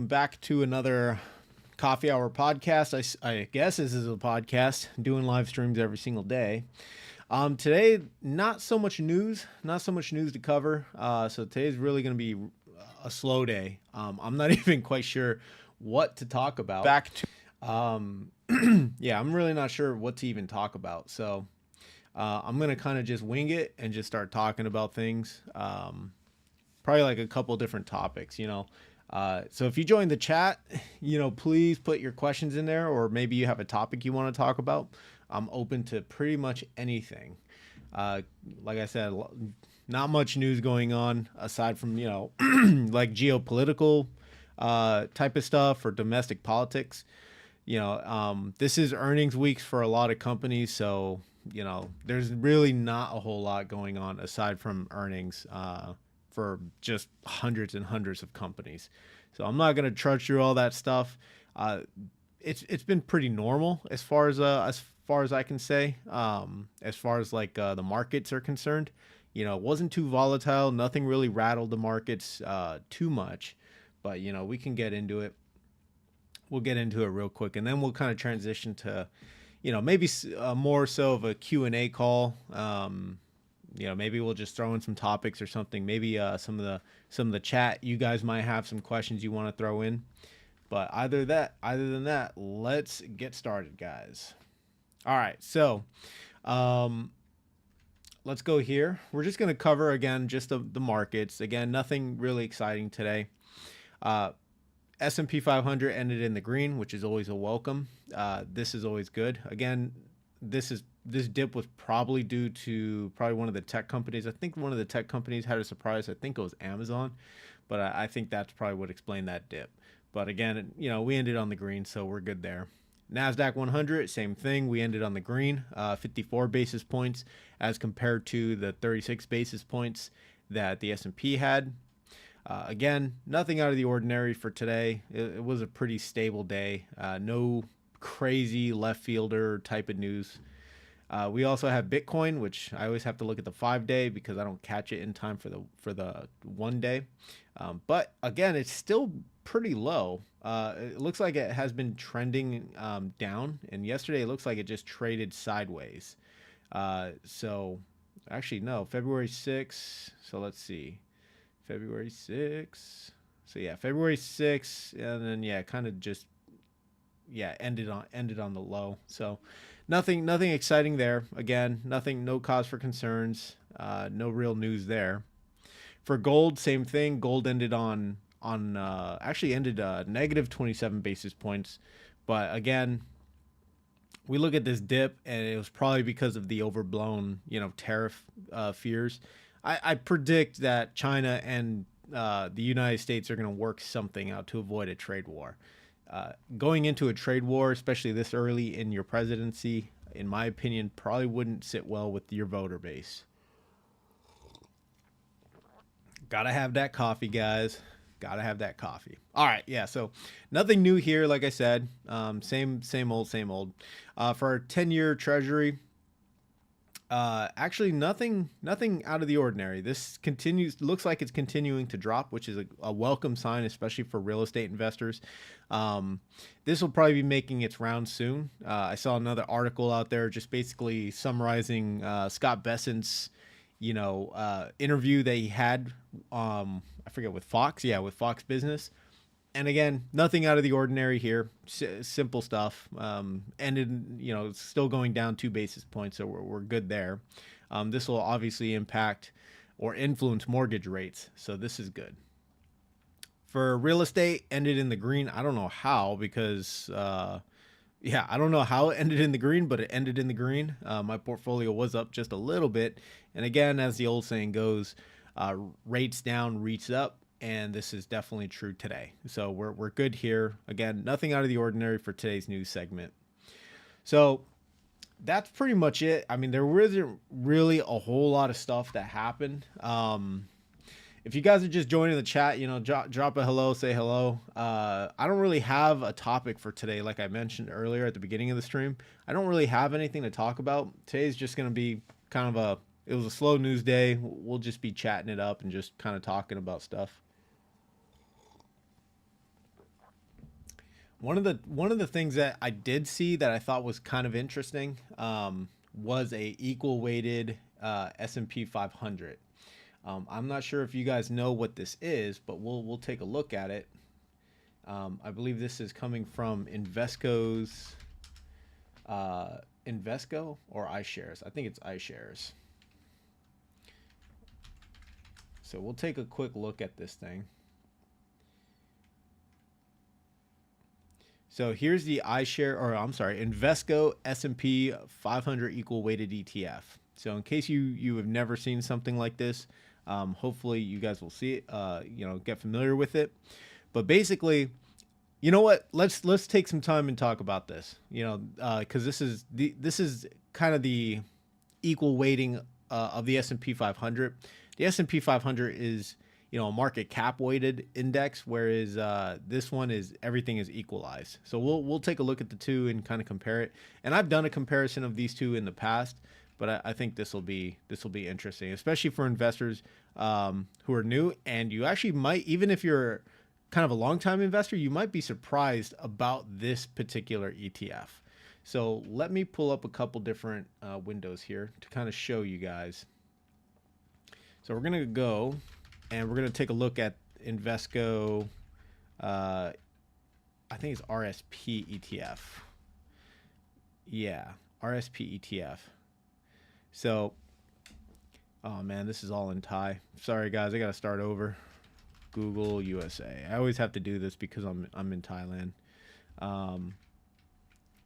Back to another coffee hour podcast. I guess this is a podcast doing live streams every single day. Today, not so much news to cover. So today's really going to be a slow day. I'm not even quite sure what to talk about. Yeah, I'm really not sure what to even talk about. So I'm going to kind of just wing it and just start talking about things. Probably like a couple different topics. So if you join the chat, please put your questions in there, or maybe you have a topic you want to talk about. I'm open to pretty much anything. Like I said, not much news going on aside from, like geopolitical type of stuff or domestic politics. This is earnings weeks for a lot of companies. So, there's really not a whole lot going on aside from earnings. For just hundreds and hundreds of companies. So I'm not going to trudge through all that stuff. It's been pretty normal as far as I can say. As far as like the markets are concerned, it wasn't too volatile. Nothing really rattled the markets too much. But we can get into it. We'll get into it real quick, and then we'll kind of transition to, maybe more so of a Q&A call. Maybe we'll just throw in some topics or something. Maybe some of the chat, you guys might have some questions you want to throw in. But other than that, let's get started, guys. All right, so let's go here. We're just going to cover again just the markets. Again, nothing really exciting today. S&P 500 ended in the green, which is always a welcome. This is always good. Again, this dip was probably due to one of the tech companies. I think one of the tech companies had a surprise. I think it was Amazon, but I think that's probably what explained that dip. But again, we ended on the green, so we're good there. NASDAQ 100, same thing. We ended on the green, 54 basis points as compared to the 36 basis points that the S&P had. Again, nothing out of the ordinary for today. It was a pretty stable day. No crazy left fielder type of news. We also have Bitcoin, which I always have to look at the 5-day because I don't catch it in time for the 1 day. But again, it's still pretty low. It looks like it has been trending down, and yesterday it looks like it just traded sideways. So actually no, February 6th. So let's see, February 6th. So yeah, February 6th, and then kind of just ended on the low. So nothing exciting there. Again, no cause for concerns. No real news there. For gold, same thing. Gold ended actually ended negative 27 basis points. But again, we look at this dip, and it was probably because of the overblown, tariff fears. I predict that China and the United States are going to work something out to avoid a trade war. Going into a trade war, especially this early in your presidency, in my opinion, probably wouldn't sit well with your voter base. Gotta have that coffee, guys. Gotta have that coffee. All right, yeah. So nothing new here, like I said. Same old. For our 10-year Treasury, actually nothing out of the ordinary. This looks like it's continuing to drop, which is a welcome sign, especially for real estate investors. This will probably be making its round soon. I saw another article out there just basically summarizing Scott Bessent's interview that he had, I forget, with Fox. Yeah, with Fox Business. And again, nothing out of the ordinary here. Simple stuff. Ended, still going down 2 basis points, so we're good there. This will obviously impact or influence mortgage rates, so this is good. For real estate, ended in the green. I don't know how, because I don't know how it ended in the green, but it ended in the green. My portfolio was up just a little bit, and again, as the old saying goes, rates down, REITs up. And this is definitely true today. So we're good here. Again, nothing out of the ordinary for today's news segment. So that's pretty much it. I mean, there wasn't really a whole lot of stuff that happened. If you guys are just joining the chat, drop a hello, say hello. I don't really have a topic for today. Like I mentioned earlier at the beginning of the stream, I don't really have anything to talk about. Today's just going to be kind of it was a slow news day. We'll just be chatting it up and just kind of talking about stuff. One of the things that I did see that I thought was kind of interesting was a equal weighted S&P 500. I'm not sure if you guys know what this is, but we'll take a look at it. I believe this is coming from Invesco or iShares. I think it's iShares. So we'll take a quick look at this thing. So here's the Invesco S&P 500 equal weighted ETF. So in case you have never seen something like this, hopefully you guys will see it, get familiar with it. But basically, you know what? Let's take some time and talk about this. Because this is kind of the equal weighting of the S&P 500. The S&P 500 is a market cap weighted index, whereas this one is everything is equalized. So we'll take a look at the two and kind of compare it. And I've done a comparison of these two in the past, but I think this will be interesting, especially for investors who are new. And you actually might, even if you're kind of a long-time investor, you might be surprised about this particular ETF. So let me pull up a couple different windows here to kind of show you guys. So we're gonna go and we're gonna take a look at Invesco. I think it's RSP ETF. Yeah, RSP ETF. So, oh man, this is all in Thai. Sorry guys, I gotta start over. Google USA. I always have to do this because I'm in Thailand.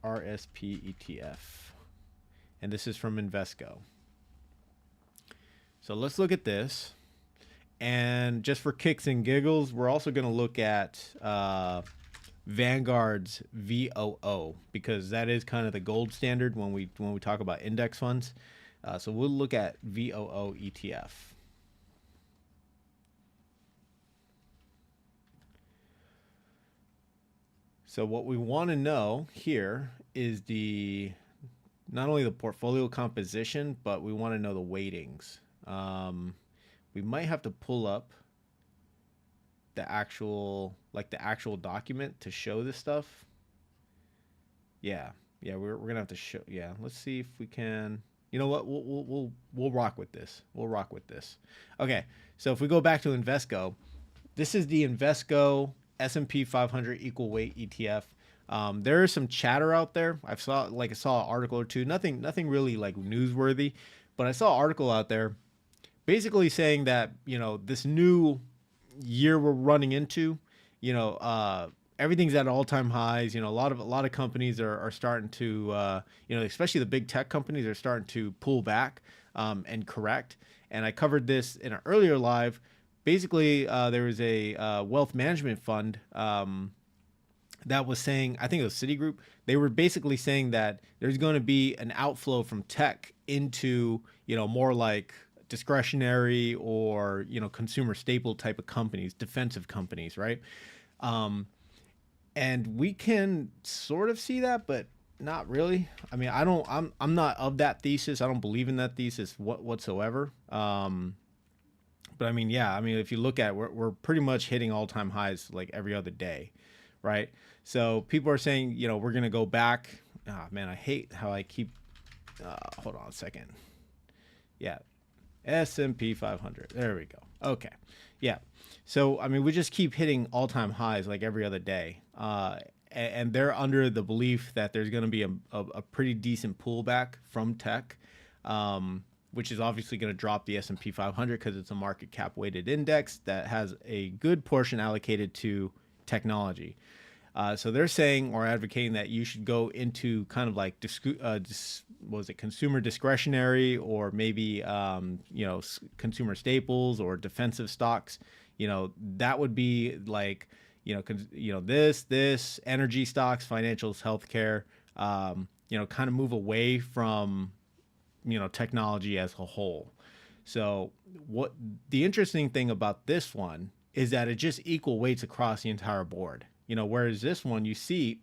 RSP ETF, and this is from Invesco. So let's look at this, and just for kicks and giggles, we're also going to look at Vanguard's VOO, because that is kind of the gold standard when we talk about index funds. So we'll look at VOO ETF. So what we want to know here is not only the portfolio composition, but we want to know the weightings. We might have to pull up the actual document to show this stuff. Yeah, we're gonna have to show. Yeah, let's see if we can. You know what? We'll rock with this. We'll rock with this. Okay, so if we go back to Invesco, this is the Invesco S&P 500 equal weight ETF. There is some chatter out there. I saw an article or two. Nothing really like newsworthy, but I saw an article out there basically saying that this new year we're running into, everything's at all-time highs. A lot of companies are starting to, especially the big tech companies are starting to pull back and correct. And I covered this in an earlier live. Basically, there was a wealth management fund that was saying, I think it was Citigroup. They were basically saying that there's going to be an outflow from tech into more like discretionary or consumer staple type of companies, defensive companies, right? And we can sort of see that, but not really. I mean, I'm not of that thesis. I don't believe in that thesis whatsoever. But I mean, yeah, I mean, if you look at it, we're pretty much hitting all-time highs like every other day, right? So people are saying, we're going to go back. Ah, man, I hate how I keep, hold on a second. Yeah, S&P 500. There we go. Okay. Yeah. So, I mean, we just keep hitting all-time highs like every other day. And they're under the belief that there's going to be a pretty decent pullback from tech, which is obviously going to drop the S&P 500 because it's a market cap weighted index that has a good portion allocated to technology. So they're saying or advocating that you should go into kind of like consumer discretionary or maybe consumer staples or defensive stocks. That would be like this energy stocks, financials, healthcare. Kind of move away from technology as a whole. So what the interesting thing about this one is that it just equal weights across the entire board. Whereas this one you see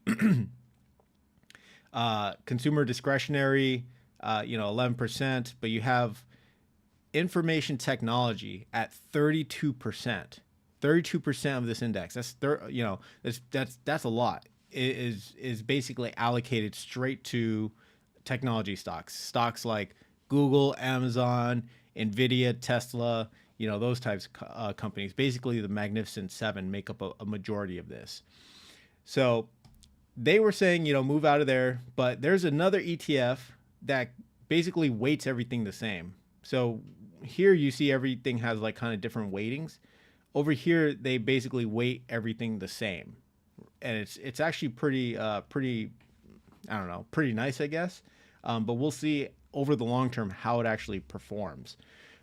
consumer discretionary, 11%, but you have information technology at 32%. 32% of this index. That's a lot. is basically allocated straight to technology stocks like Google, Amazon, Nvidia, Tesla, those types of companies. Basically, the Magnificent Seven make up a majority of this. So they were saying, move out of there, but there's another ETF that basically weights everything the same. So here you see everything has like kind of different weightings. Over here, they basically weight everything the same, and it's actually pretty I don't know, pretty nice, I guess. But we'll see over the long term how it actually performs.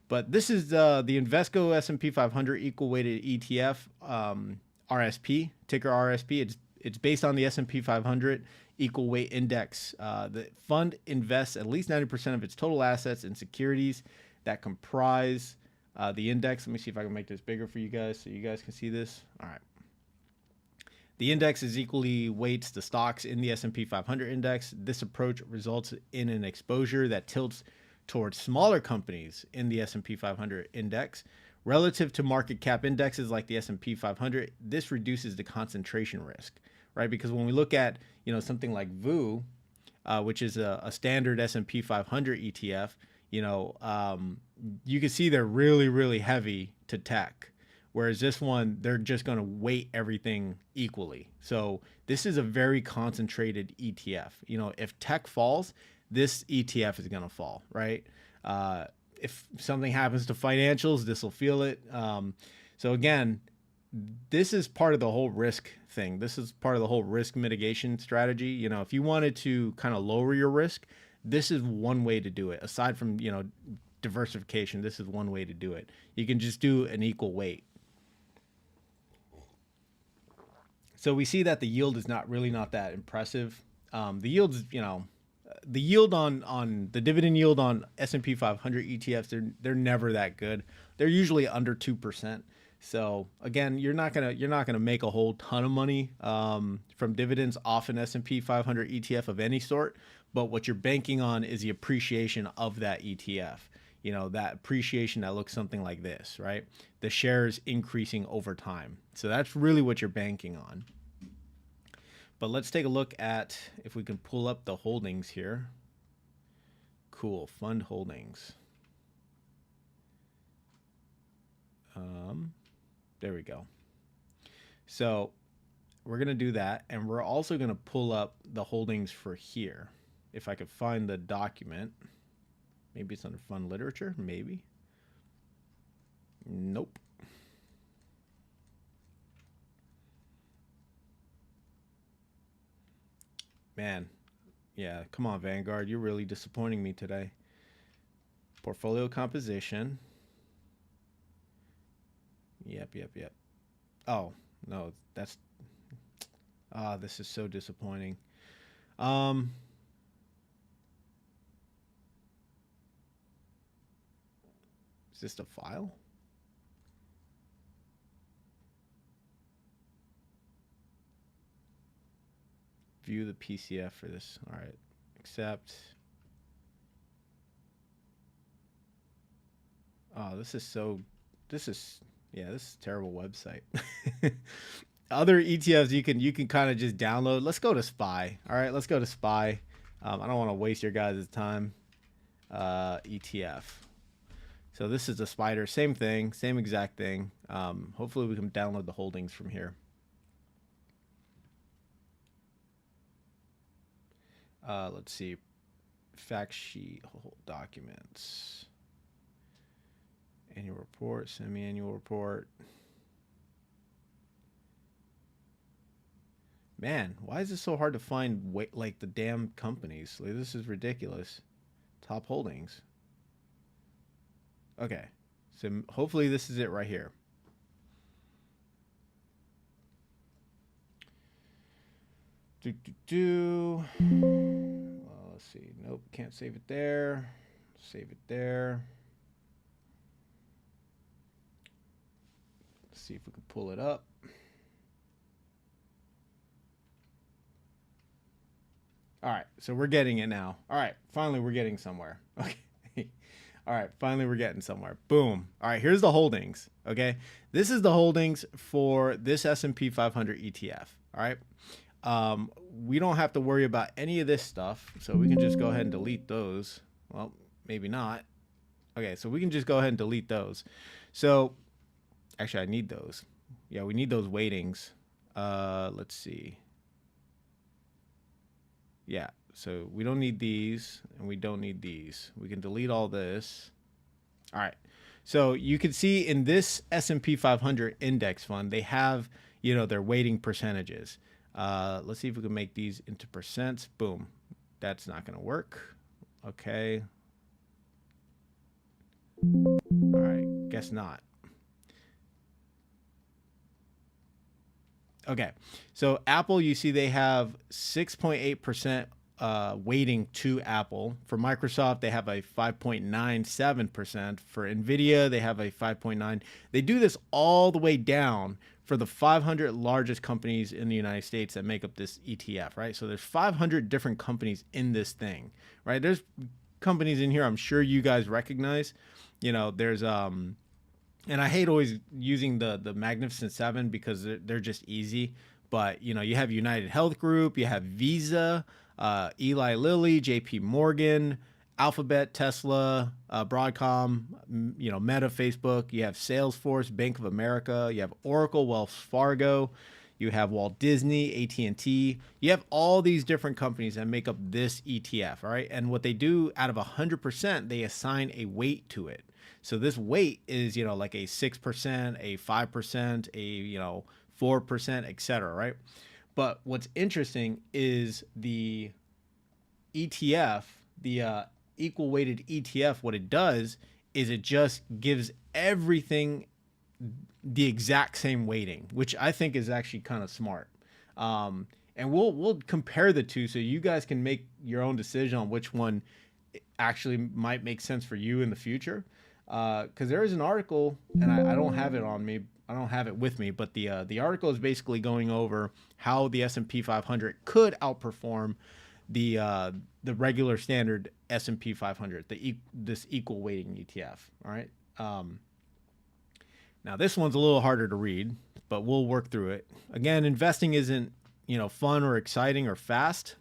But this is the Invesco S&P 500 equal weighted ETF, RSP, ticker RSP. It's based on the S&P 500 equal weight index. The fund invests at least 90% of its total assets in securities that comprise the index. Let me see if I can make this bigger for you guys so you guys can see this. All right. The index is equally weights the stocks in the S&P 500 index. This approach results in an exposure that tilts towards smaller companies in the S&P 500 index. Relative to market cap indexes like the S&P 500, this reduces the concentration risk, right? Because when we look at, something like VU, which is a standard S&P 500 ETF, you can see they're really, really heavy to tech. Whereas this one, they're just going to weight everything equally. So this is a very concentrated ETF. If tech falls, this ETF is going to fall, right? If something happens to financials, this will feel it. So again, this is part of the whole risk thing. This is part of the whole risk mitigation strategy. If you wanted to kind of lower your risk, this is one way to do it. Aside from, diversification, this is one way to do it. You can just do an equal weight. So we see that the yield is not that impressive. The yields, the yield on the dividend yield on S&P 500 ETFs, they're never that good. They're usually under 2%. So again, you're not gonna make a whole ton of money from dividends off an S&P 500 ETF of any sort. But what you're banking on is the appreciation of that ETF. That appreciation that looks something like this, right? The shares increasing over time. So that's really what you're banking on. But let's take a look at if we can pull up the holdings here. Cool, fund holdings. There we go. So we're going to do that. And we're also going to pull up the holdings for here. If I could find the document. Maybe it's under fund literature, maybe. Nope. Man, yeah, come on, Vanguard. You're really disappointing me today. Portfolio composition. Yep. Oh, no, that's... this is so disappointing. Is this a file? View the PCF for this. All right, accept. Oh, this is a terrible website. Other ETFs you can kind of just download. Let's go to SPY. All right, let's go to SPY. I don't want to waste your guys' time. ETF. So this is the Spider, same thing, same exact thing. Hopefully we can download the holdings from here. Let's see, fact sheet, documents, annual report, semi-annual report. Man, why is it so hard to find like the damn companies? Like, this is ridiculous. Top holdings. Okay, so hopefully this is it right here. Well, let's see. Nope, can't save it there. Save it there. Let's see if we can pull it up. All right, so we're getting it now. All right, finally we're getting somewhere. Okay. All right, finally we're getting somewhere. Boom. All right, here's the holdings, okay? This is the holdings for this S&P 500 ETF, all right? We don't have to worry about any of this stuff. So we can just go ahead and delete those. Well, maybe not. Okay, so we can just go ahead and delete those. So actually, I need those. Yeah, we need those weightings. Let's see. Yeah, so we don't need these and we don't need these. We can delete all this. All right. So you can see in this S&P 500 index fund, they have, their weighting percentages. Let's see if we can make these into percents. Boom. That's not going to work. Okay. All right. Guess not. Okay. So Apple, you see they have 6.8% weighting to Apple. For Microsoft, they have a 5.97%. For NVIDIA, they have a 5.9. They do this all the way down for the 500 largest companies in the United States that make up this ETF, right? So there's 500 different companies in this thing, right? There's companies in here I'm sure you guys recognize. There's and I hate always using the Magnificent Seven because they're just easy. But you have United Health Group, you have Visa, Eli Lilly, J.P. Morgan, Alphabet, Tesla, Broadcom, Meta, Facebook. You have Salesforce, Bank of America. You have Oracle, Wells Fargo. You have Walt Disney, AT&T. You have all these different companies that make up this ETF, all right? And what they do out of 100%, they assign a weight to it. So this weight is, like a 6%, a 5%, a, 4%, etc., right? But what's interesting is the ETF, the equal weighted ETF, what it does is it just gives everything the exact same weighting, which I think is actually kind of smart. And we'll compare the two so you guys can make your own decision on which one actually might make sense for you in the future. Because there is an article, and I don't have it on me. I don't have it with me, but the article is basically going over how the S&P 500 could outperform the regular standard S&P 500, this equal weighting ETF. All right. Now this one's a little harder to read, but we'll work through it. Again, investing isn't fun or exciting or fast.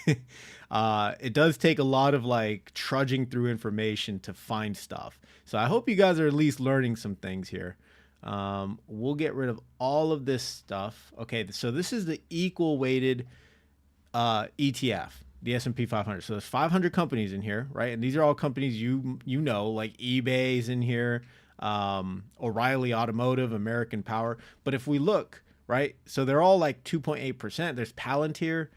It does take a lot of trudging through information to find stuff. So I hope you guys are at least learning some things here. We'll get rid of all of this stuff. Okay, so this is the equal weighted ETF, the S&P 500. So there's 500 companies in here, right? And these are all companies like eBay's in here, O'Reilly Automotive, American Power. But if we look, right, so they're all 2.8%. There's Palantir,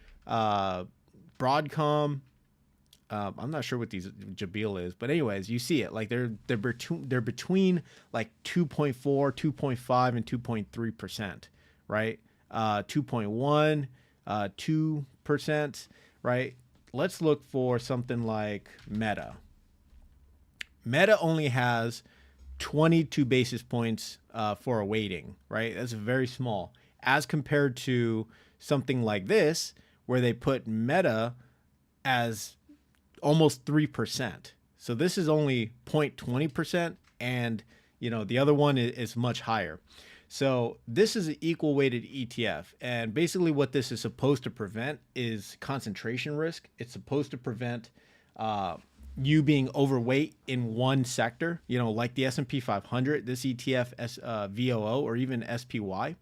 Broadcom. I'm not sure what these Jabil is, but anyways, you see it they're between 2.4, 2.5, and 2.3%, right? 2.1, 2%, right? Let's look for something like Meta. Meta only has 22 basis points for a weighting, right? That's very small as compared to something like this, where they put Meta as almost 3%. So this is only 0.20%, and the other one is much higher. So this is an equal weighted ETF, and basically what this is supposed to prevent is concentration risk. It's supposed to prevent you being overweight in one sector, like the S&P 500, this ETF, VOO, or even SPY,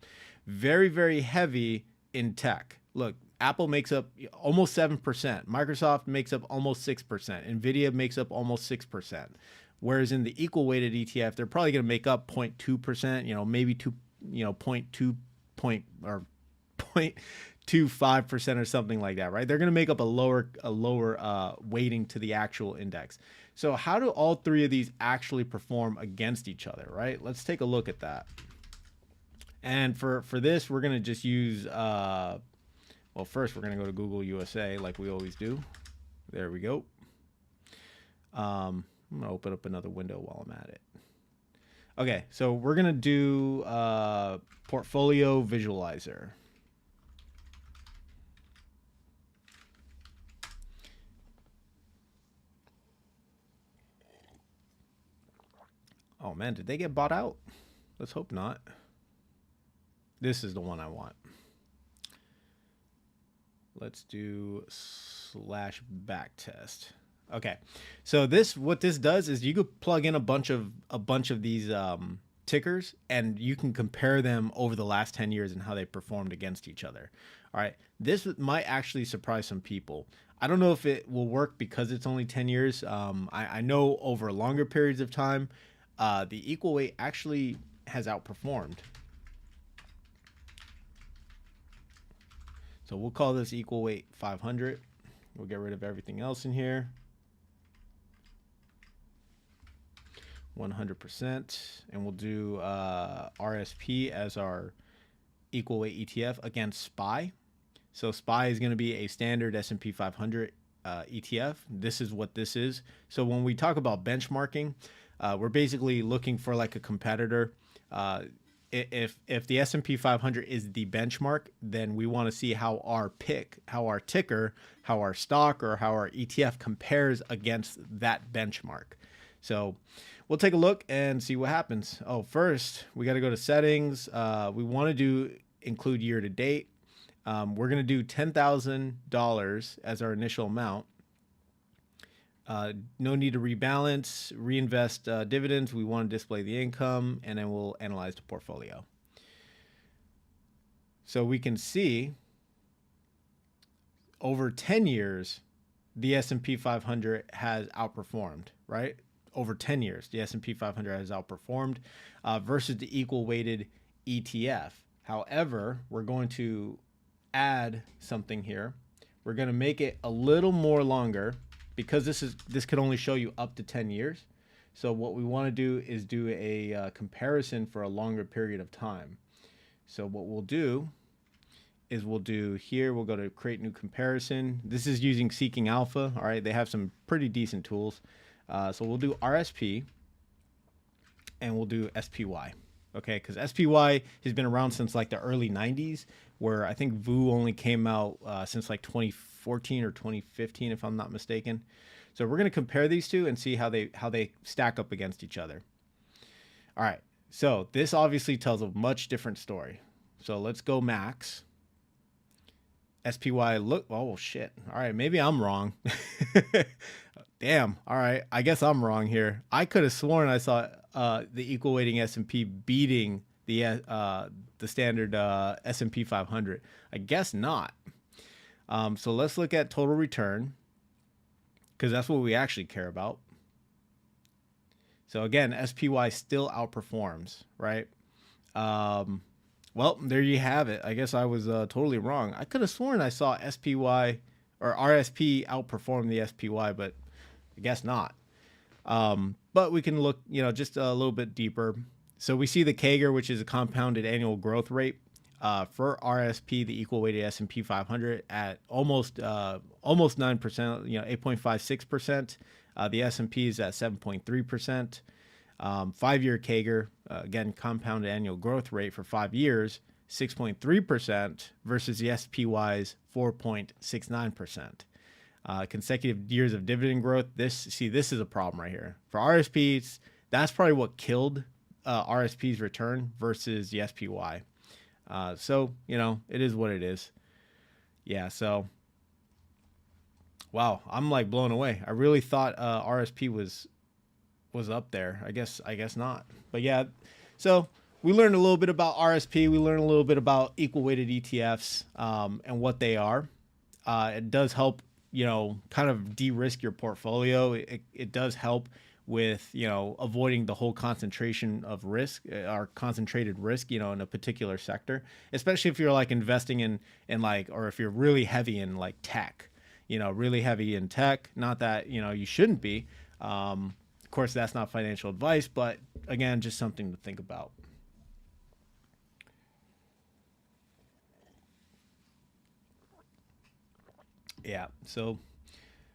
very, very heavy in tech. Look, Apple makes up almost 7%. Microsoft makes up almost 6%. NVIDIA makes up almost 6%. Whereas in the equal weighted ETF, they're probably going to make up 0.2%, maybe 0.25% or something like that, right? They're going to make up a lower weighting to the actual index. So how do all three of these actually perform against each other, right? Let's take a look at that. And for this, we're going to just use, well, first we're going to go to Google USA like we always do. There we go. I'm going to open up another window while I'm at it. Okay, so we're going to do Portfolio Visualizer. Oh man, did they get bought out? Let's hope not. This is the one I want. let's do slash back test. Okay, so this what this does is you could plug in a bunch of these tickers, and you can compare them over the last 10 years and how they performed against each other. All right, this might actually surprise some people. I don't know if it will work because it's only 10 years. I know over longer periods of time, the equal weight actually has outperformed. So we'll call this equal weight 500. We'll get rid of everything else in here. 100%. And we'll do RSP as our equal weight ETF against SPY. So SPY is going to be a standard S&P 500 ETF. This is what this is. So when we talk about benchmarking, we're basically looking for like a competitor. If the S&P 500 is the benchmark, then we want to see how our ticker, how our stock, or how our ETF compares against that benchmark. So we'll take a look and see what happens. Oh, first we got to go to settings. We want to include year to date. We're going to do $10,000 as our initial amount. No need to rebalance, reinvest dividends. We want to display the income, and then we'll analyze the portfolio. So we can see over 10 years, the S&P 500 has outperformed, right? Over 10 years, the S&P 500 has outperformed versus the equal weighted ETF. However, we're going to add something here. We're going to make it a little more longer, because this could only show you up to 10 years. So what we want to do is do a comparison for a longer period of time. So what we'll do is we'll go to create new comparison. This is using Seeking Alpha. All right, they have some pretty decent tools. So we'll do RSP and we'll do SPY. Okay, because SPY has been around since like the early 90s, where I think VU only came out since like 2014 or 2015, if I'm not mistaken. So we're going to compare these two and see how they stack up against each other. All right, so this obviously tells a much different story. So let's go max. SPY oh shit. All right, maybe I'm wrong. Damn. All right, I guess I'm wrong here. I could have sworn I saw the equal weighting S&P beating the standard S&P 500. I guess not. So let's look at total return, because that's what we actually care about. So again, SPY still outperforms, right? Well, there you have it. I guess I was totally wrong. I could have sworn I saw SPY or RSP outperform the SPY, but I guess not. But we can look, just a little bit deeper. So we see the CAGR, which is a compounded annual growth rate for RSP, the equal weighted S&P 500, at almost 9%, 8.56%. The S&P is at 7.3%. 5-year CAGR, again, compounded annual growth rate for 5 years, 6.3% versus the SPY's 4.69%. Consecutive years of dividend growth. This is a problem right here. For RSPs, that's probably what killed RSP's return versus the SPY. So, it is what it is. Yeah, so, wow, I'm like blown away. I really thought RSP was up there. I guess not. But yeah, so we learned a little bit about RSP. We learned a little bit about equal weighted ETFs and what they are. It does help, kind of de-risk your portfolio. It does help with, avoiding the whole concentration of risk or concentrated risk, in a particular sector, especially if you're like investing in like, or if you're really heavy in like tech, really heavy in tech. Not that, you shouldn't be. Of course, that's not financial advice, but again, just something to think about. Yeah, so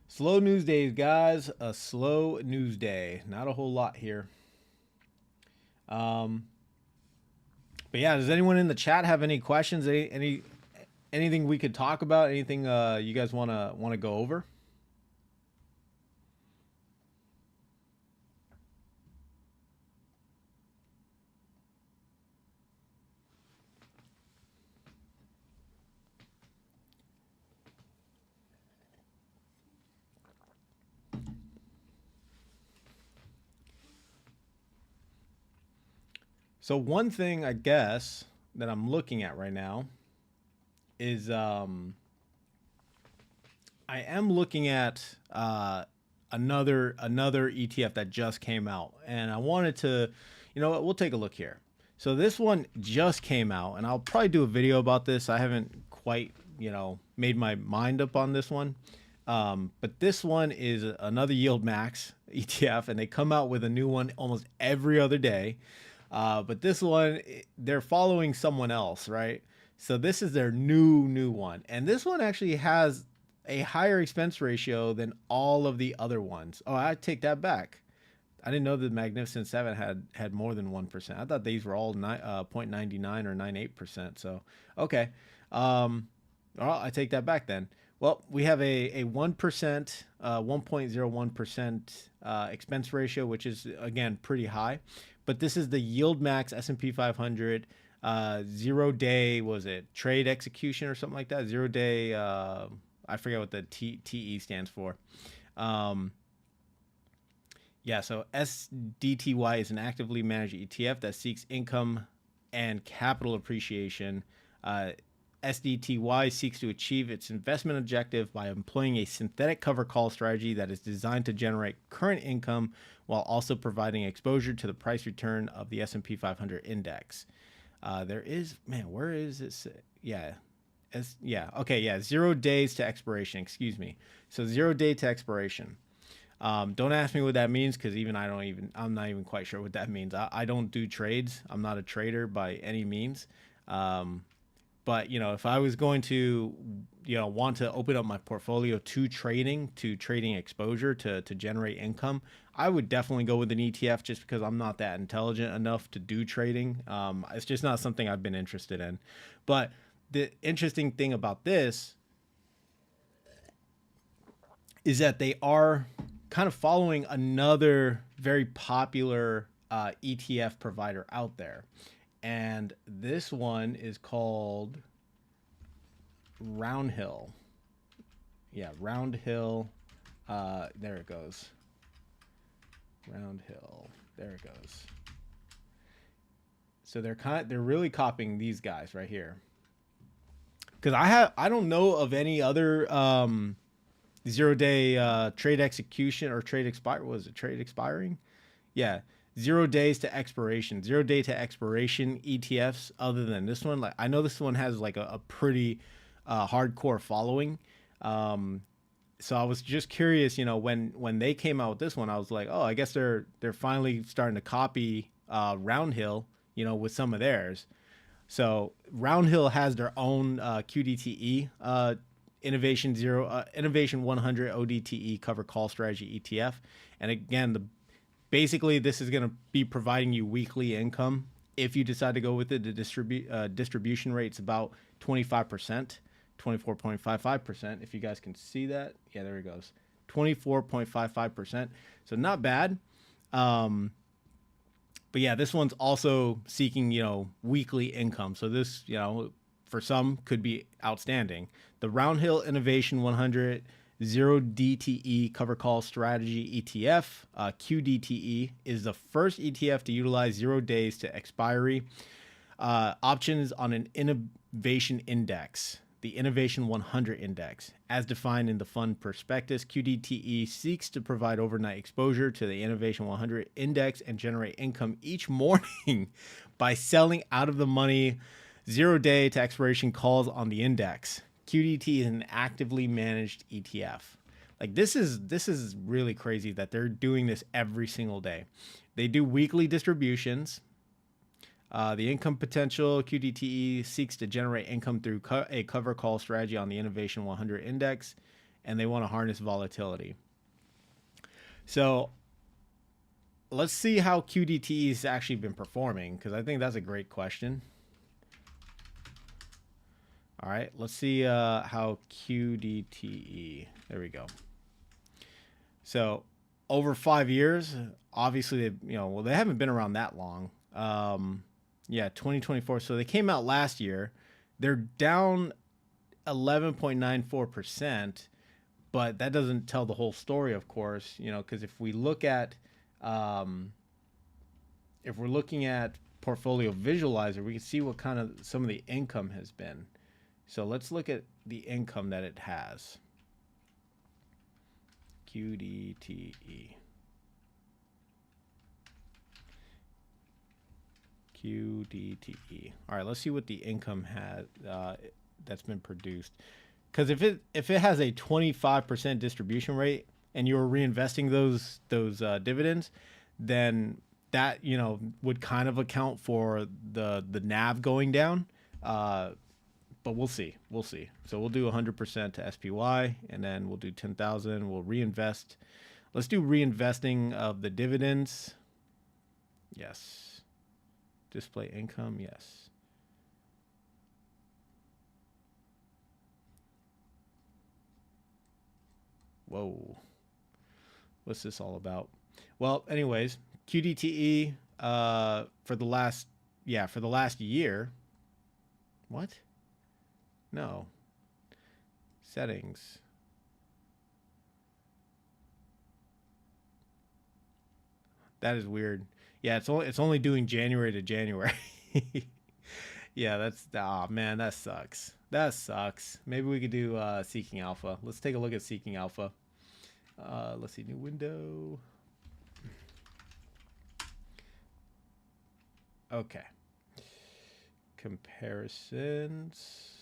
slow news days, guys. A slow news day. Not a whole lot here. But yeah, does anyone in the chat have any questions? Anything we could talk about? Anything you guys wanna go over? So one thing I guess that I'm looking at right now is I am looking at another ETF that just came out, and I wanted to, you know what, we'll take a look here. So this one just came out, and I'll probably do a video about this. I haven't quite, made my mind up on this one. But this one is another Yield Max ETF, and they come out with a new one almost every other day. But this one, they're following someone else, right? So this is their new one, and this one actually has a higher expense ratio than all of the other ones. Oh, I take that back. I didn't know the Magnificent Seven had more than 1%. I thought these were all 0.99 or 98%. So okay, well, I take that back then. Well, we have a 1%, 1.01% expense ratio, which is again pretty high. But this is the Yield Max S&P 500 0-day, was it trade execution or something like that? 0-day. I forget what the TE stands for. Yeah, so SDTY is an actively managed ETF that seeks income and capital appreciation. SDTY seeks to achieve its investment objective by employing a synthetic cover call strategy that is designed to generate current income while also providing exposure to the price return of the S&P 500 index. There is, man, where is this? Yeah. Okay. Yeah. 0 days to expiration. Excuse me. So 0 day to expiration. Don't ask me what that means, because I'm not even quite sure what that means. I don't do trades. I'm not a trader by any means. But if I was going to, want to open up my portfolio to trading exposure to generate income, I would definitely go with an ETF, just because I'm not that intelligent enough to do trading. It's just not something I've been interested in. But the interesting thing about this is that they are kind of following another very popular ETF provider out there. And this one is called Roundhill. Yeah, Roundhill. There it goes. Roundhill. There it goes. So they're really copying these guys right here. Because I don't know of any other 0 day trade execution or trade expire. Was it trade expiring? Yeah. 0 days to expiration, 0 day to expiration ETFs other than this one. Like, I know this one has like a pretty hardcore following. So I was just curious, when they came out with this one, I was like, oh, I guess they're finally starting to copy Roundhill, with some of theirs. So Roundhill has their own QDTE Innovation 100 ODTE cover call strategy ETF. And again, basically this is going to be providing you weekly income. If you decide to go with it, the distribution rate's about 25%, 24.55%. If you guys can see that. Yeah, there it goes. 24.55%. So not bad. But yeah, this one's also seeking, weekly income. So this, for some could be outstanding. The Roundhill Innovation 100 0 DTE Cover Call Strategy ETF, QDTE, is the first ETF to utilize 0 days to expiry options on an innovation index, the Innovation 100 Index. As defined in the fund prospectus, QDTE seeks to provide overnight exposure to the Innovation 100 Index and generate income each morning by selling out of the money 0 day to expiration calls on the index. QDT is an actively managed ETF. Like, this is really crazy that they're doing this every single day. They do weekly distributions. The income potential, QDTE seeks to generate income through a cover call strategy on the Innovation 100 Index, and they want to harness volatility. So let's see how QDTE has actually been performing, because I think that's a great question. All right, let's see how QDTE, there we go. So over 5 years, obviously, they haven't been around that long. Yeah, 2024. So they came out last year. They're down 11.94%, but that doesn't tell the whole story, of course, because if we look at, if we're looking at portfolio visualizer, we can see what kind of some of the income has been. So let's look at the income that it has. QDTE. QDTE. All right, let's see what the income has that's been produced. Because if it has a 25% distribution rate and you're reinvesting those dividends, then that would kind of account for the NAV going down. But we'll see. So we'll do 100% to SPY, and then we'll do 10,000. We'll reinvest. Let's do reinvesting of the dividends. Yes. Display income. Yes. Whoa. What's this all about? Well, anyways, QDTE for the last year. What? No. Settings. That is weird. Yeah, it's only doing January to January. Yeah, man, that sucks. That sucks. Maybe we could do Seeking Alpha. Let's take a look at Seeking Alpha. Let's see, new window. Okay. Comparisons.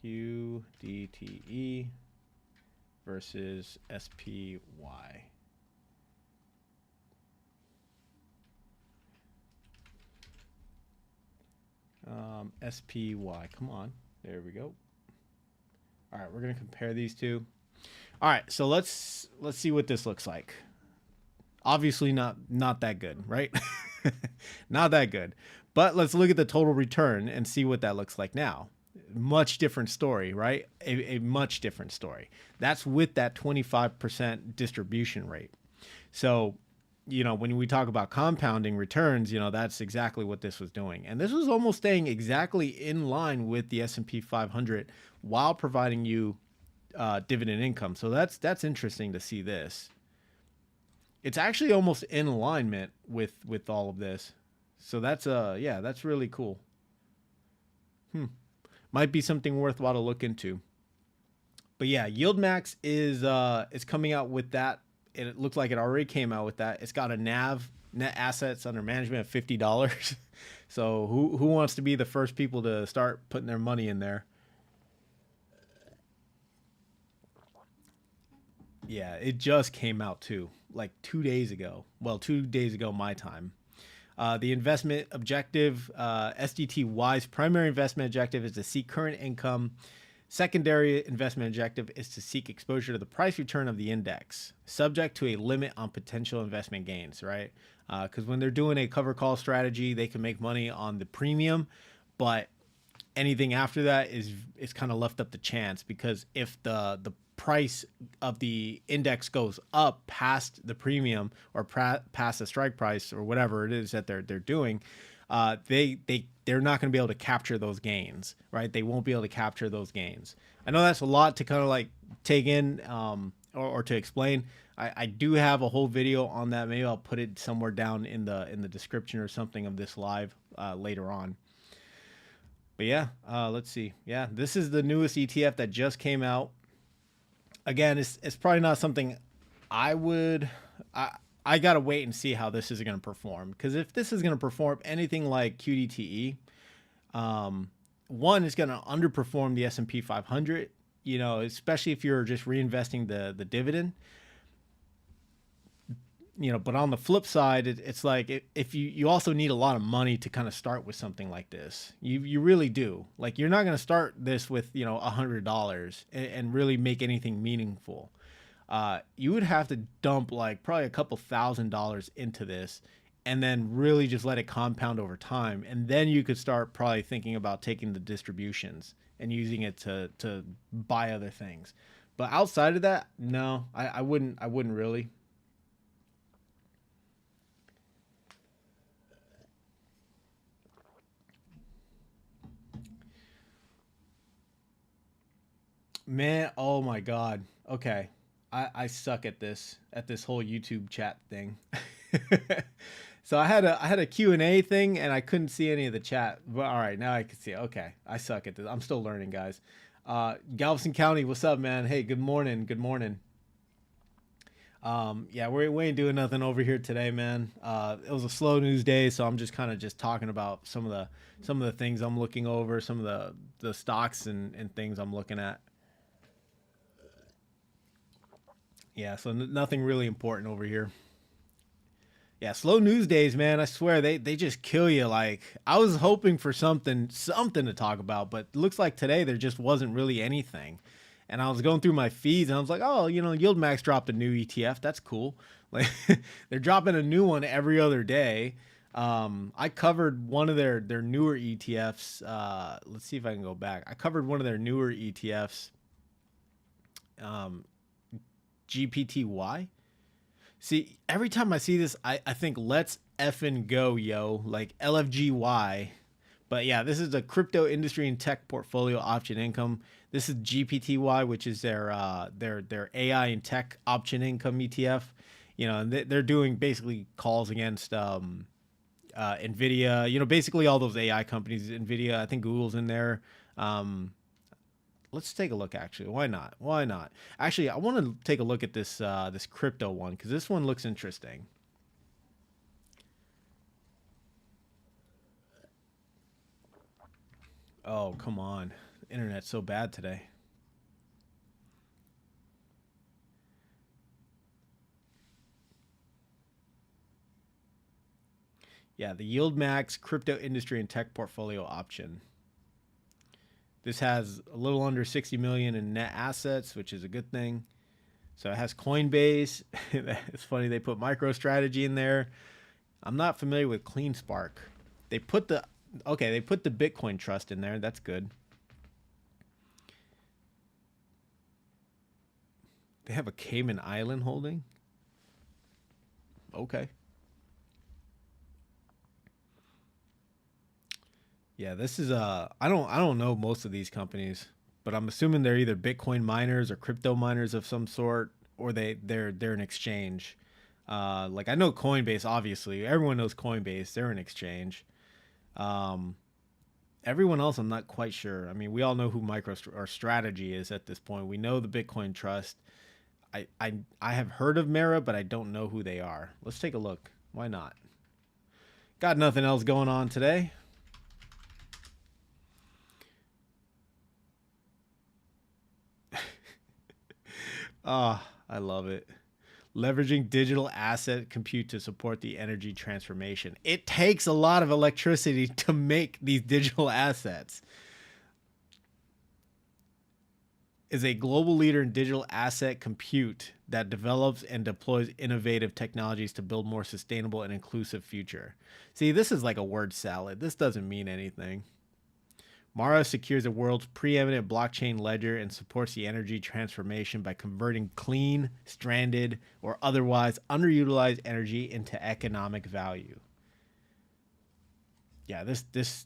QDTE versus SPY. SPY. Come on. There we go. All right, we're going to compare these two. All right, so let's see what this looks like. Obviously not that good, right? Not that good. But let's look at the total return and see what that looks like now. Much different story, right? A much different story. That's with that 25% distribution rate. So, when we talk about compounding returns, that's exactly what this was doing. And this was almost staying exactly in line with the S&P 500 while providing you dividend income. So that's interesting to see this. It's actually almost in alignment with all of this. So that's that's really cool. Might be something worthwhile to look into. But yeah, YieldMax is coming out with that. It looks like it already came out with that. It's got a NAV, net assets under management, of $50. So who wants to be the first people to start putting their money in there? Yeah, it just came out too, like 2 days ago. Well, 2 days ago my time. The investment objective, SDTY's primary investment objective is to seek current income. Secondary investment objective is to seek exposure to the price return of the index, subject to a limit on potential investment gains, right? Because when they're doing a cover call strategy, they can make money on the premium, but anything after that is kind of left up to chance, because if the price of the index goes up past the premium or past the strike price or whatever it is that they're doing, they're not going to be able to capture those gains, right? They won't be able to capture those gains. I know that's a lot to kind of like take in or to explain. I do have a whole video on that. Maybe I'll put it somewhere down in the description or something of this live later on. But yeah, let's see. Yeah, this is the newest ETF that just came out. Again, it's probably not something I gotta wait and see how this is going to perform, because if this is going to perform anything like QDTE, one is going to underperform the S&P 500, especially if you're just reinvesting the dividend. But on the flip side, it's like if you also need a lot of money to kind of start with something like this. You really do. Like, you're not going to start this with $100 and really make anything meaningful. You would have to dump like probably a couple $1,000s into this, and then really just let it compound over time, and then you could start probably thinking about taking the distributions and using it to buy other things. But outside of that, no, I wouldn't really. Man, oh my God. Okay. I suck at this whole YouTube chat thing. So I had a Q and A thing and I couldn't see any of the chat. But all right, now I can see it. Okay. I suck at this. I'm still learning, guys. Galveston County, what's up, man? Hey, good morning. Good morning. Yeah, we ain't doing nothing over here today, man. It was a slow news day, so I'm just kind of just talking about some of the things I'm looking over, some of the stocks and things I'm looking at. Yeah, so nothing really important over here. Yeah, slow news days, man. I swear they just kill you. Like I was hoping for something to talk about, but it looks like today there just wasn't really anything. And I was going through my feeds and I was like, oh, YieldMax dropped a new ETF. That's cool. Like they're dropping a new one every other day. I covered one of their newer ETFs. Let's see if I can go back. I covered one of their newer ETFs. Um, GPTY. See, every time I see this, I think let's effing go, yo, like LFGY. But yeah, this is a crypto industry and tech portfolio option income. This is GPTY, which is their AI and tech option income ETF. And they're doing basically calls against Nvidia. Basically all those AI companies. Nvidia, I think Google's in there. Um, let's take a look. Actually, why not? Why not? Actually, I want to take a look at this crypto one because this one looks interesting. Oh, come on. Internet's so bad today. Yeah, the Yield Max crypto industry and tech portfolio option. This has a little under 60 million in net assets, which is a good thing. So it has Coinbase. It's funny they put MicroStrategy in there. I'm not familiar with CleanSpark. They put the they put the Bitcoin Trust in there. That's good. They have a Cayman Island holding. Okay. Yeah, this is I don't know most of these companies, but I'm assuming they're either Bitcoin miners or crypto miners of some sort, or they're an exchange. Like I know Coinbase, obviously everyone knows Coinbase. They're an exchange. Um, Everyone else, I'm not quite sure. I mean, we all know who Micro or Strategy is at this point. We know the Bitcoin Trust. I have heard of Mara, but I don't know who they are. Let's take a look. Why not? Got nothing else going on today. Ah, oh, I love it. Leveraging digital asset compute to support the energy transformation. It takes a lot of electricity to make these digital assets. Is a global leader in digital asset compute that develops and deploys innovative technologies to build more sustainable and inclusive future. See, this is like a word salad. This doesn't mean anything. Mara secures the world's preeminent blockchain ledger and supports the energy transformation by converting clean, stranded, or otherwise underutilized energy into economic value. Yeah, this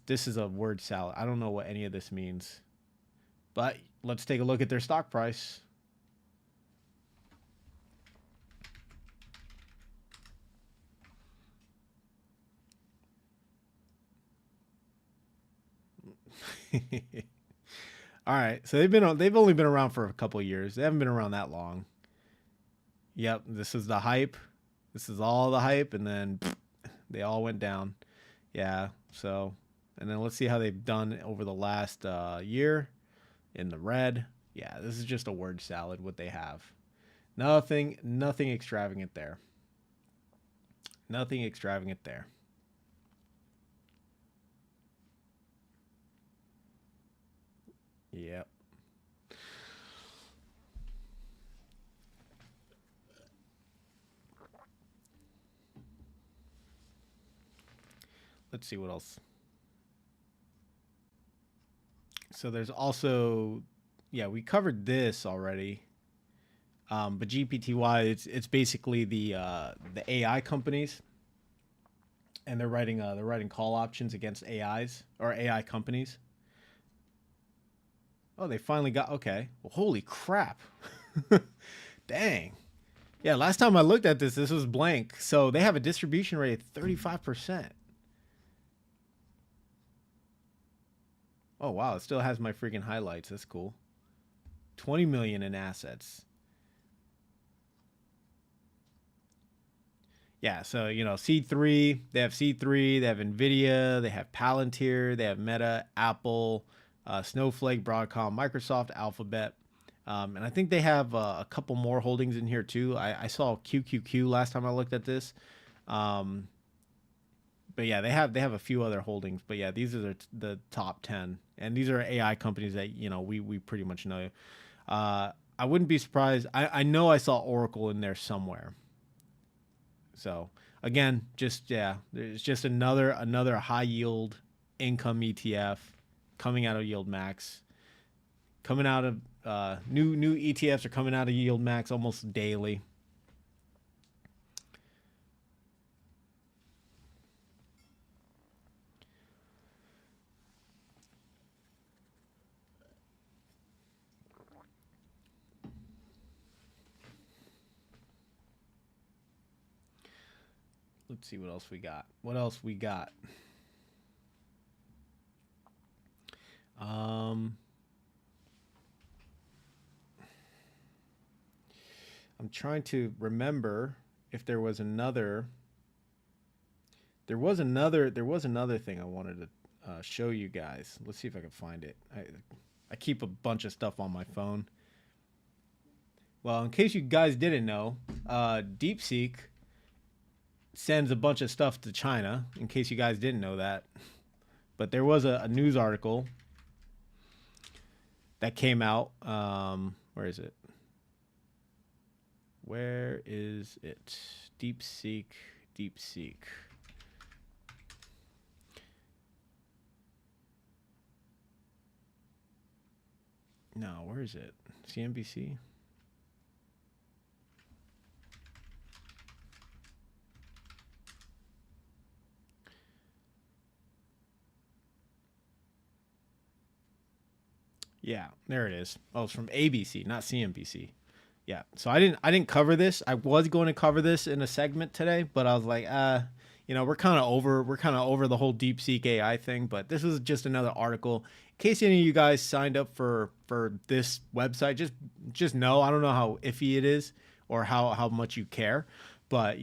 is a word salad. I don't know what any of this means. But let's take a look at their stock price. All right, so they've only been around for a couple of years. They haven't been around that long. Yep, this is the hype. This is all the hype, and then they all went down. Yeah, so and then let's see how they've done over the last year in the red. Yeah, this is just a word salad. What they have, nothing extravagant there. Nothing extravagant there. Yep. Let's see what else. So there's also, yeah, we covered this already. But GPTY, it's basically the AI companies, and they're writing call options against AIs or AI companies. Oh, they finally got okay. Well, holy crap! Dang. Yeah, last time I looked at this, this was blank. So they have a distribution rate of 35%. Oh, wow. It still has my freaking highlights. That's cool. 20 million in assets. Yeah, so C3, they have C3, they have Nvidia, they have Palantir, they have Meta, Apple, Snowflake, Broadcom, Microsoft, Alphabet, and I think they have a couple more holdings in here too. I saw QQQ last time I looked at this, um, but yeah, they have a few other holdings. But yeah, these are the top 10, and these are AI companies that we pretty much know. I wouldn't be surprised. I know I saw Oracle in there somewhere. So again, just yeah, it's just another high yield income ETF coming out of Yield Max, coming out of new ETFs are coming out of Yield Max almost daily. Let's see what else we got. What else we got? Um, I'm trying to remember if there was another. There was another thing I wanted to show you guys. Let's see if I can find it. I keep a bunch of stuff on my phone. Well, in case you guys didn't know, DeepSeek sends a bunch of stuff to China. In case you guys didn't know that, but there was a news article that came out. Where is it? Where is it? DeepSeek. DeepSeek. No, where is it? CNBC. Yeah, there it is. Oh, it's from ABC, not CNBC. Yeah. So I didn't cover this. I was going to cover this in a segment today, but I was like, we're kind of over the whole DeepSeek AI thing, but this is just another article. In case any of you guys signed up for this website, just know, I don't know how iffy it is or how much you care, but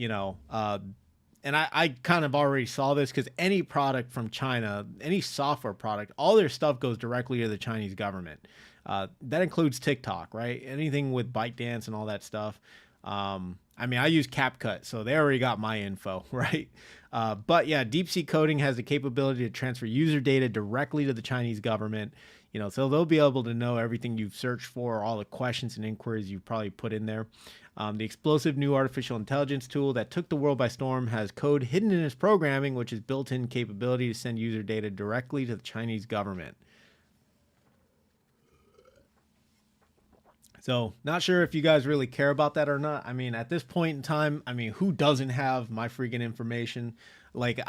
and I kind of already saw this because any product from China, any software product, all their stuff goes directly to the Chinese government. That includes TikTok, right? Anything with ByteDance and all that stuff. I mean, I use CapCut, so they already got my info, right? But yeah, DeepSeek coding has the capability to transfer user data directly to the Chinese government. So they'll be able to know everything you've searched for, all the questions and inquiries you've probably put in there. The explosive new artificial intelligence tool that took the world by storm has code hidden in its programming, which is built-in capability to send user data directly to the Chinese government. So, not sure if you guys really care about that or not. I mean, at this point in time, I mean, who doesn't have my freaking information? Like,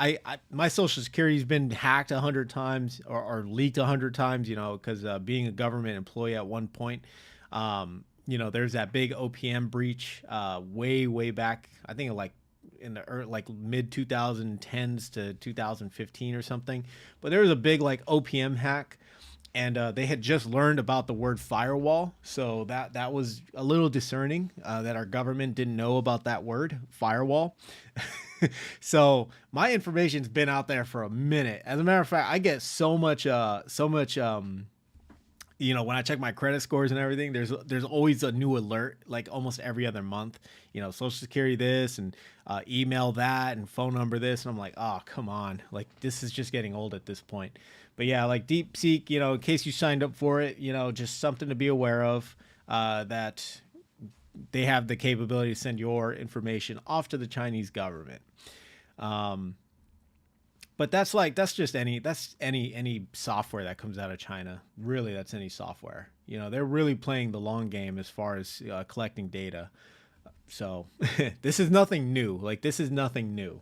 my social security's been hacked 100 times or leaked 100 times. Because being a government employee at one point, there's that big OPM breach way back. I think like in the like mid 2010s to 2015 or something. But there was a big like OPM hack, and they had just learned about the word firewall, so that was a little discerning that our government didn't know about that word firewall. So my information's been out there for a minute. As a matter of fact, I get so much when I check my credit scores and everything, there's always a new alert, like almost every other month. Social security this and email that and phone number this, and I'm like, oh come on, like this is just getting old at this point. But yeah, like DeepSeek, in case you signed up for it, just something to be aware of, that they have the capability to send your information off to the Chinese government. Um, but that's any software that comes out of China. Really, that's any software. They're really playing the long game as far as collecting data. So this is nothing new. Like this is nothing new.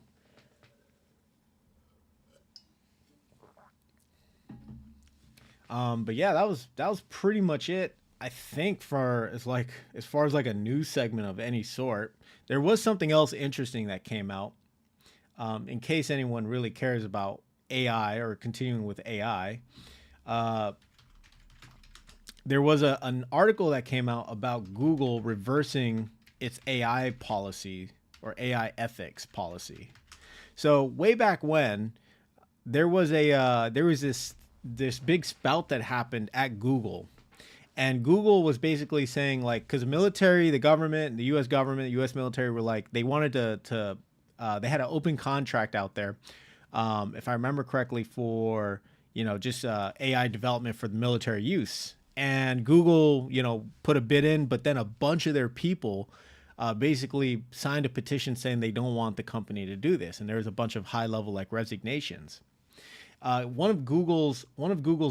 But yeah, that was pretty much it. I think for as far as like a news segment of any sort, there was something else interesting that came out. In case anyone really cares about AI or continuing with AI, uh, there was an article that came out about Google reversing its AI policy or AI ethics policy. So way back when, there was this big spout that happened at Google, and Google was basically saying like, because the military, the government, the U.S. government, the U.S. military were like, they wanted to they had an open contract out there, if I remember correctly, for just AI development for the military use. And Google, put a bid in, but then a bunch of their people basically signed a petition saying they don't want the company to do this, and there was a bunch of high level like resignations. One of Google's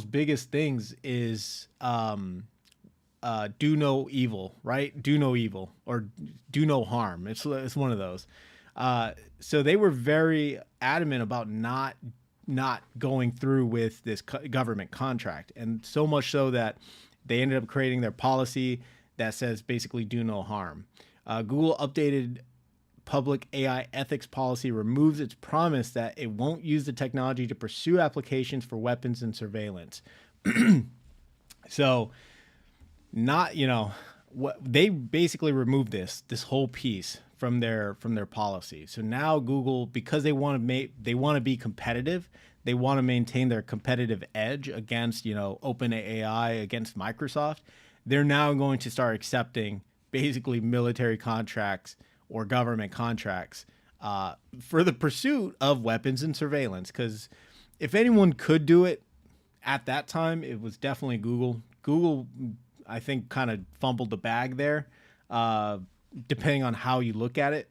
biggest things is do no evil, right? Do no evil or do no harm. It's one of those. So they were very adamant about not going through with this government contract, and so much so that they ended up creating their policy that says basically do no harm. Google updated public AI ethics policy removes its promise that it won't use the technology to pursue applications for weapons and surveillance. So, not what they basically removed this whole piece from their policy. So now Google, because they want to be competitive, they want to maintain their competitive edge against OpenAI, against Microsoft. They're now going to start accepting basically military contracts or government contracts for the pursuit of weapons and surveillance. Because if anyone could do it at that time, it was definitely Google. Google, I think, kind of fumbled the bag there, depending on how you look at it.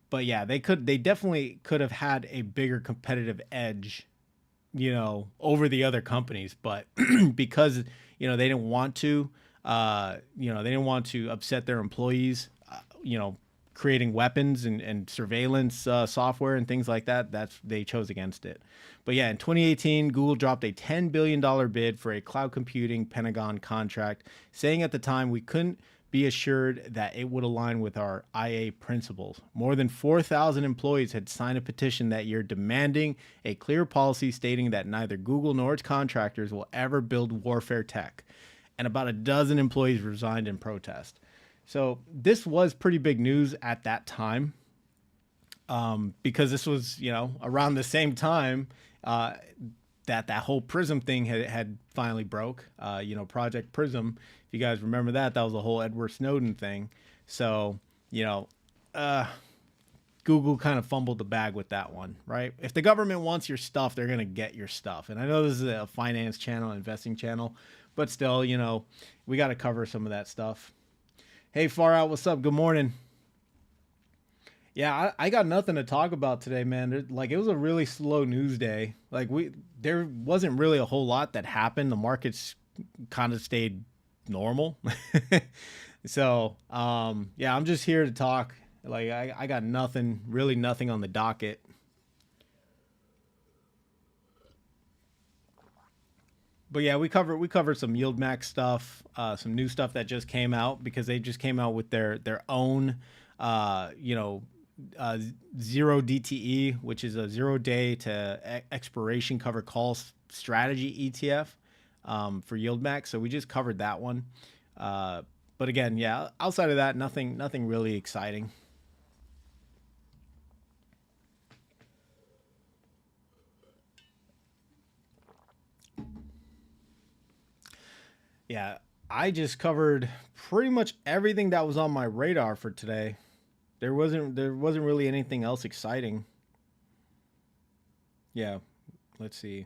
But yeah, they definitely could have had a bigger competitive edge, over the other companies. But because they didn't want to, they didn't want to upset their employees, creating weapons and surveillance software and things like that. They chose against it. But yeah, in 2018, Google dropped a $10 billion bid for a cloud computing Pentagon contract, saying at the time we couldn't be assured that it would align with our IA principles. More than 4,000 employees had signed a petition that year demanding a clear policy stating that neither Google nor its contractors will ever build warfare tech. And about a dozen employees resigned in protest. So this was pretty big news at that time, because this was, around the same time that whole Prism thing had finally broke. Project Prism. If you guys remember that was the whole Edward Snowden thing. So Google kind of fumbled the bag with that one, right? If the government wants your stuff, they're gonna get your stuff. And I know this is a finance channel, investing channel, but still, we got to cover some of that stuff. Hey, Far Out, what's up? Good morning. Yeah, I got nothing to talk about today, man. It was a really slow news day. There wasn't really a whole lot that happened. The markets kind of stayed normal. So, yeah, I'm just here to talk. I got really nothing on the docket. But yeah, we covered some Yield Max stuff, some new stuff that just came out because they just came out with their own, zero DTE, which is a 0 day to expiration cover call strategy ETF for Yield Max. So we just covered that one. But again, yeah, outside of that, nothing really exciting. Yeah, I just covered pretty much everything that was on my radar for today. There wasn't really anything else exciting. Yeah, let's see.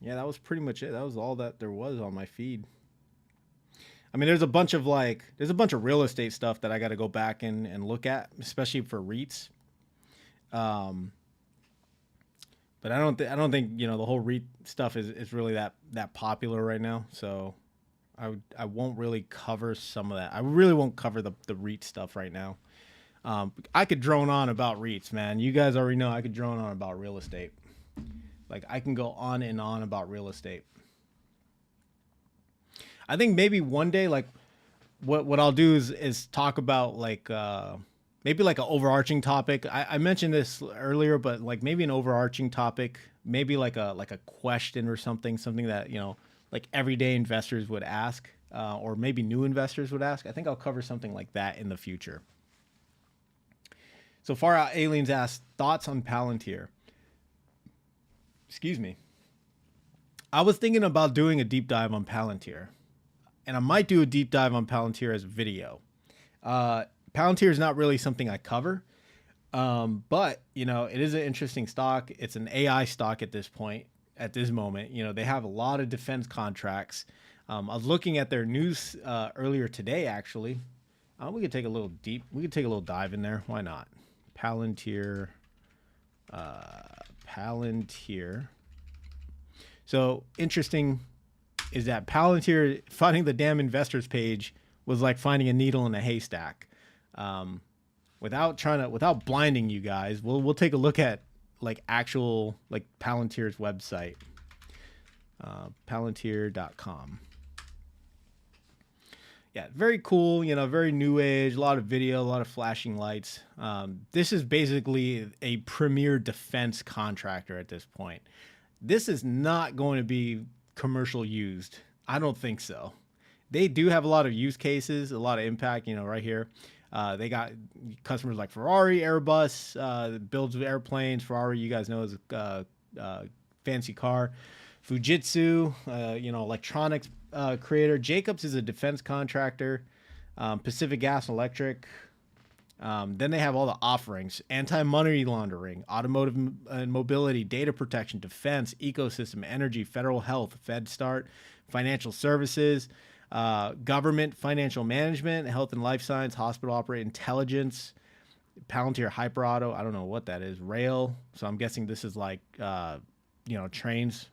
Yeah, that was pretty much it. That was all that there was on my feed. I mean, there's a bunch of real estate stuff that I got to go back and look at, especially for REITs. Um, but I don't think the whole REIT stuff is really that popular right now. So I won't really cover some of that. I really won't cover the REIT stuff right now. I could drone on about REITs, man. You guys already know I could drone on about real estate. Like I can go on and on about real estate. I think maybe one day, like what I'll do is talk about like maybe like an overarching topic. I mentioned this earlier, but like maybe an overarching topic, maybe like a question or something that like everyday investors would ask, or maybe new investors would ask. I think I'll cover something like that in the future. So far out aliens asked thoughts on Palantir. Excuse me. I was thinking about doing a deep dive on Palantir, and I might do a deep dive on Palantir as a video. Palantir is not really something I cover, but it is an interesting stock. It's an AI stock at this point, at this moment. They have a lot of defense contracts. I was looking at their news earlier today, actually. We could take a little deep. We could take a little dive in there. Why not? Palantir. Palantir. So interesting is that Palantir finding the damn investors page was like finding a needle in a haystack. Without blinding you guys, we'll take a look at like actual like Palantir's website, Palantir.com. Yeah, very cool. Very new age. A lot of video, a lot of flashing lights. This is basically a premier defense contractor at this point. This is not going to be commercial used. I don't think so. They do have a lot of use cases, a lot of impact, right here. They got customers like Ferrari, Airbus, builds airplanes. Ferrari, you guys know, is a fancy car. Fujitsu, electronics creator. Jacobs is a defense contractor. Pacific Gas and Electric. Then they have all the offerings: anti-money laundering, automotive and mobility, data protection, defense, ecosystem, energy, federal health, FedStart, financial services, government, financial management, health and life science, hospital operate, intelligence, Palantir Hyperauto. I don't know what that is. Rail. So I'm guessing this is like, trains,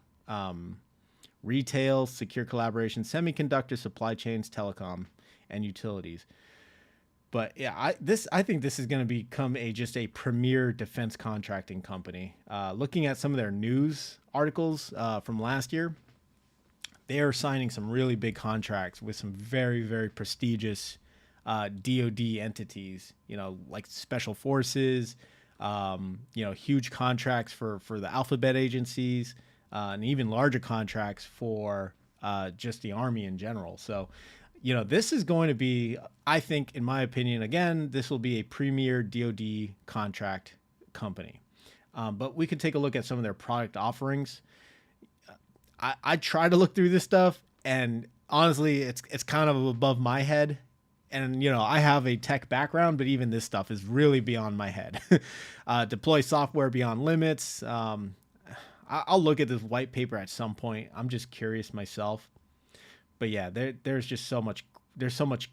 retail, secure collaboration, semiconductor, supply chains, telecom, and utilities. But yeah, I think this is going to become just a premier defense contracting company. Looking at some of their news articles from last year, they are signing some really big contracts with some very, very prestigious DoD entities. Like special forces. Huge contracts for the alphabet agencies, and even larger contracts for just the Army in general. So this is going to be, I think, in my opinion, again, this will be a premier DoD contract company. But we could take a look at some of their product offerings. I try to look through this stuff, and honestly, it's kind of above my head. And, I have a tech background, but even this stuff is really beyond my head. Deploy software beyond limits. I'll look at this white paper at some point. I'm just curious myself. But yeah, there's just so much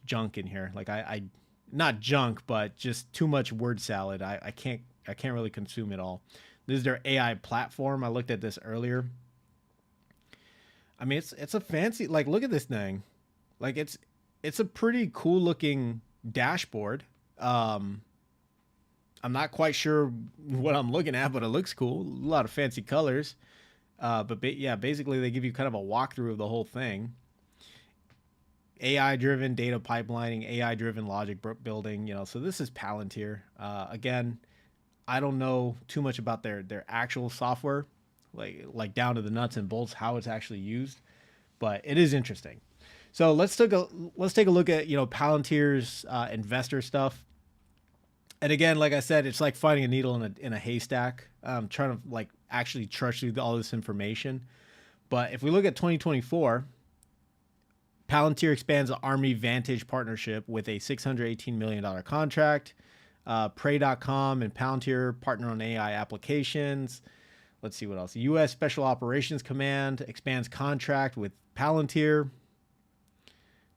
junk in here. Like I not junk, but just too much word salad. I can't really consume it all. This is their AI platform. I looked at this earlier. I mean, it's a fancy, like, look at this thing. Like it's a pretty cool looking dashboard. I'm not quite sure what I'm looking at, but it looks cool. A lot of fancy colors. But basically they give you kind of a walkthrough of the whole thing. AI-driven data pipelining, AI-driven logic building, so this is Palantir. Again, I don't know too much about their actual software, like down to the nuts and bolts, how it's actually used, but it is interesting. So let's take a look at Palantir's investor stuff. And again, like I said, it's like finding a needle in a haystack. I'm trying to like actually trudge through all this information. But if we look at 2024. Palantir expands the Army Vantage partnership with a $618 million contract. Prey.com and Palantir partner on AI applications. Let's see what else. U.S. Special Operations Command expands contract with Palantir.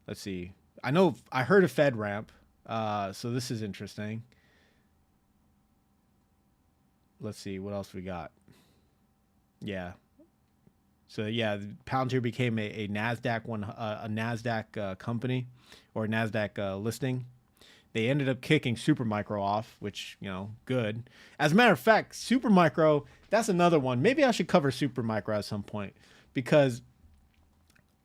Let's see. I heard of FedRAMP, so this is interesting. Let's see what else we got. Yeah. So yeah, Palantir became a Nasdaq company, or a Nasdaq listing. They ended up kicking Supermicro off, which, good. As a matter of fact, Supermicro, that's another one. Maybe I should cover Supermicro at some point, because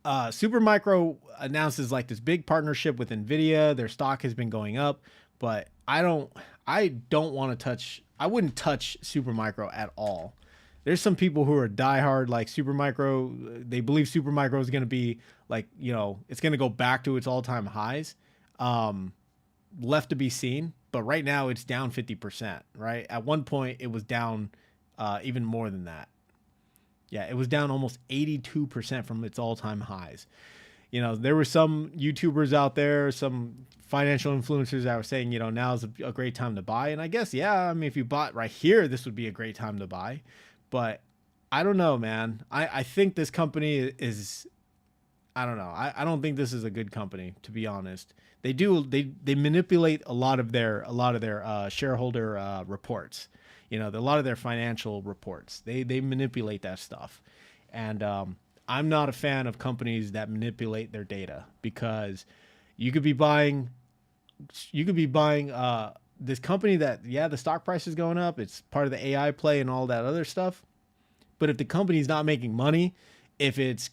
Supermicro announces like this big partnership with Nvidia. Their stock has been going up, but I don't want to touch. I wouldn't touch Supermicro at all. There's some people who are diehard like Supermicro. They believe Supermicro is going to be like, it's going to go back to its all-time highs. Left to be seen, but right now it's down 50%, right? At one point it was down even more than that. Yeah, it was down almost 82% from its all-time highs. There were some YouTubers out there, some financial influencers that were saying, now is a great time to buy. And I guess, yeah, I mean, if you bought right here, this would be a great time to buy. But I don't know, man. I think this company is, I don't know. I don't think this is a good company, to be honest. They manipulate a lot of their shareholder reports. A lot of their financial reports. They manipulate that stuff. And I'm not a fan of companies that manipulate their data, because you could be buying this company that, the stock price is going up. It's part of the AI play and all that other stuff. But if the company's not making money, if it's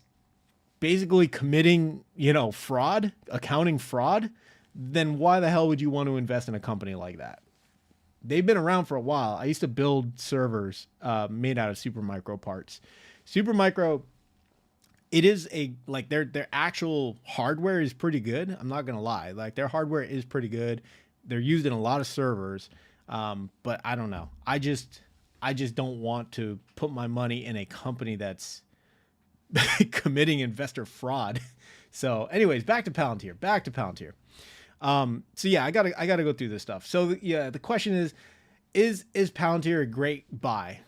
basically committing, fraud, accounting fraud, then why the hell would you want to invest in a company like that? They've been around for a while. I used to build servers made out of Supermicro parts. Supermicro, it is their actual hardware is pretty good. I'm not gonna lie. Like, their hardware is pretty good. They're used in a lot of servers. But I don't know. I just don't want to put my money in a company that's committing investor fraud. So anyways, back to Palantir. So yeah, I gotta go through this stuff. So the question is Palantir a great buy?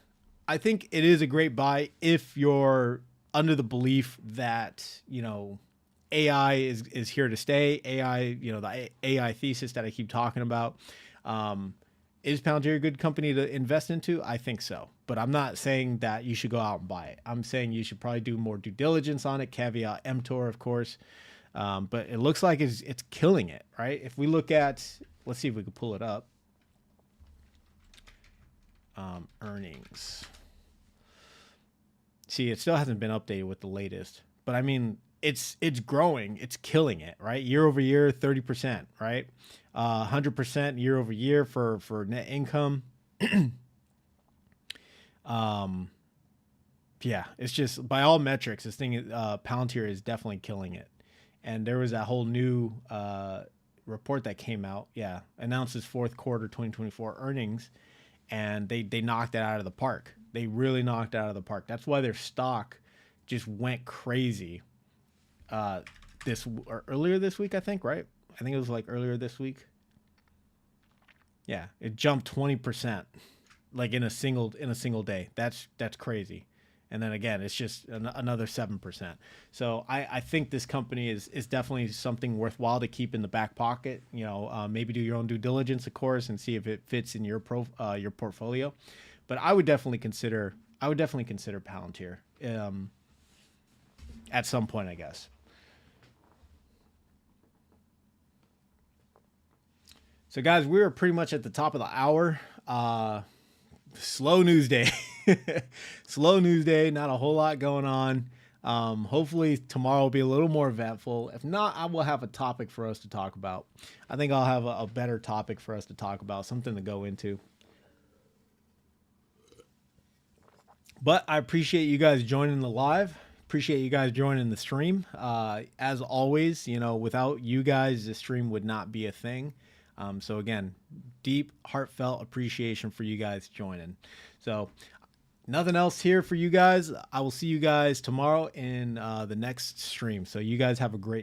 I think it is a great buy if you're under the belief that, AI is here to stay. AI, the AI thesis that I keep talking about. Is Palantir a good company to invest into? I think so. But I'm not saying that you should go out and buy it. I'm saying you should probably do more due diligence on it. Caveat emptor, of course. But it looks like it's killing it, right? If we look at, let's see if we can pull it up. Earnings. See, it still hasn't been updated with the latest. But I mean, it's growing. It's killing it, right? Year over year, 30%, right? 100% year over year for net income. Yeah, it's just, by all metrics, this thing, Palantir is definitely killing it. And there was that whole new report that came out. Yeah, announces fourth quarter 2024 earnings, and they knocked it out of the park. They really knocked it out of the park. That's why their stock just went crazy. Earlier this week, I think, right? I think it was like earlier this week. Yeah, it jumped 20%, like in a single day. That's crazy. And then again, it's just another 7%. So I think this company is definitely something worthwhile to keep in the back pocket. Maybe do your own due diligence, of course, and see if it fits in your portfolio. But I would definitely consider Palantir at some point, I guess. So guys, we're pretty much at the top of the hour. Slow news day. Slow news day. Not a whole lot going on. Hopefully tomorrow will be a little more eventful. If not, I will have a topic for us to talk about. I think I'll have a better topic for us to talk about, something to go into. But I appreciate you guys joining the live. Appreciate you guys joining the stream. As always, without you guys, the stream would not be a thing. So again, deep, heartfelt appreciation for you guys joining. So nothing else here for you guys. I will see you guys tomorrow in the next stream. So you guys have a great